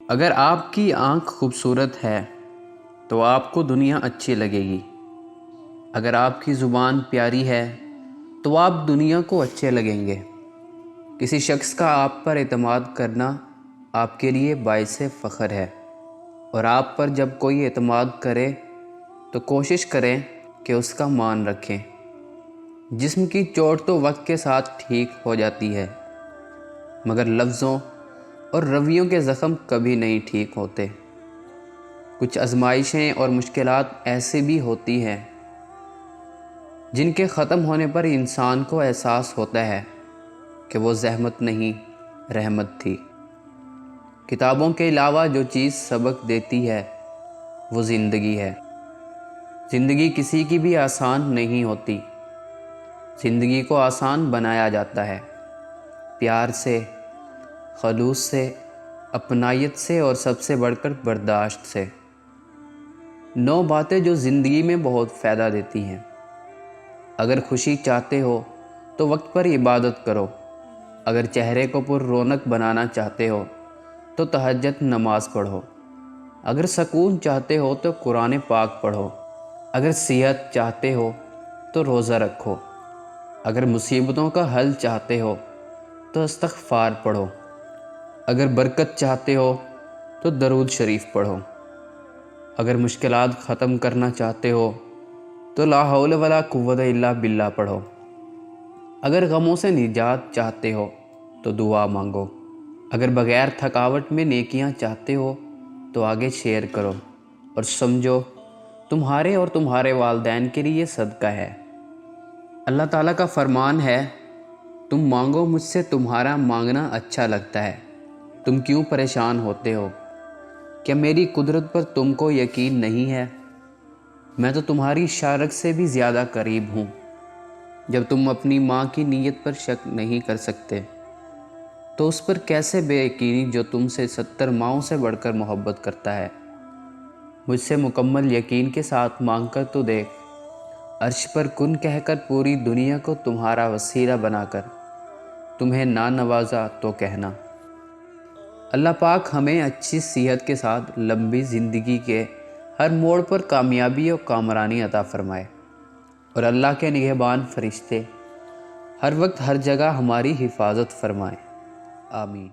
اگر آپ کی آنکھ خوبصورت ہے تو آپ کو دنیا اچھی لگے گی۔ اگر آپ کی زبان پیاری ہے تو آپ دنیا کو اچھے لگیں گے۔ کسی شخص کا آپ پر اعتماد کرنا آپ کے لیے باعث فخر ہے، اور آپ پر جب کوئی اعتماد کرے تو کوشش کریں کہ اس کا مان رکھیں۔ جسم کی چوٹ تو وقت کے ساتھ ٹھیک ہو جاتی ہے، مگر لفظوں اور رویوں کے زخم کبھی نہیں ٹھیک ہوتے۔ کچھ آزمائشیں اور مشکلات ایسی بھی ہوتی ہیں جن کے ختم ہونے پر انسان کو احساس ہوتا ہے کہ وہ زحمت نہیں، رحمت تھی۔ کتابوں کے علاوہ جو چیز سبق دیتی ہے وہ زندگی ہے۔ زندگی کسی کی بھی آسان نہیں ہوتی۔ زندگی کو آسان بنایا جاتا ہے پیار سے، خلوص سے، اپنائیت سے، اور سب سے بڑھ کر برداشت سے۔ 9 باتیں جو زندگی میں بہت فائدہ دیتی ہیں۔ اگر خوشی چاہتے ہو تو وقت پر عبادت کرو۔ اگر چہرے کو پر رونق بنانا چاہتے ہو تو تہجد نماز پڑھو۔ اگر سکون چاہتے ہو تو قرآن پاک پڑھو۔ اگر صحت چاہتے ہو تو روزہ رکھو۔ اگر مصیبتوں کا حل چاہتے ہو تو استغفار پڑھو۔ اگر برکت چاہتے ہو تو درود شریف پڑھو۔ اگر مشکلات ختم کرنا چاہتے ہو تو لا حول ولا قوت الا باللہ پڑھو۔ اگر غموں سے نجات چاہتے ہو تو دعا مانگو۔ اگر بغیر تھکاوٹ میں نیکیاں چاہتے ہو تو آگے شیئر کرو، اور سمجھو تمہارے اور تمہارے والدین کے لیے صدقہ ہے۔ اللہ تعالیٰ کا فرمان ہے، تم مانگو مجھ سے، تمہارا مانگنا اچھا لگتا ہے۔ تم کیوں پریشان ہوتے ہو؟ کیا میری قدرت پر تم کو یقین نہیں ہے؟ میں تو تمہاری شارک سے بھی زیادہ قریب ہوں۔ جب تم اپنی ماں کی نیت پر شک نہیں کر سکتے تو اس پر کیسے بے یقینی جو تم سے 70 ماؤں سے بڑھ کر محبت کرتا ہے۔ مجھ سے مکمل یقین کے ساتھ مانگ کر تو دیکھ، عرش پر کن کہہ کر پوری دنیا کو تمہارا وسیلہ بنا کر تمہیں نہ نوازا تو کہنا۔ اللہ پاک ہمیں اچھی صحت کے ساتھ لمبی زندگی کے ہر موڑ پر کامیابی اور کامرانی عطا فرمائے، اور اللہ کے نگہبان فرشتے ہر وقت ہر جگہ ہماری حفاظت فرمائیں۔ آمین۔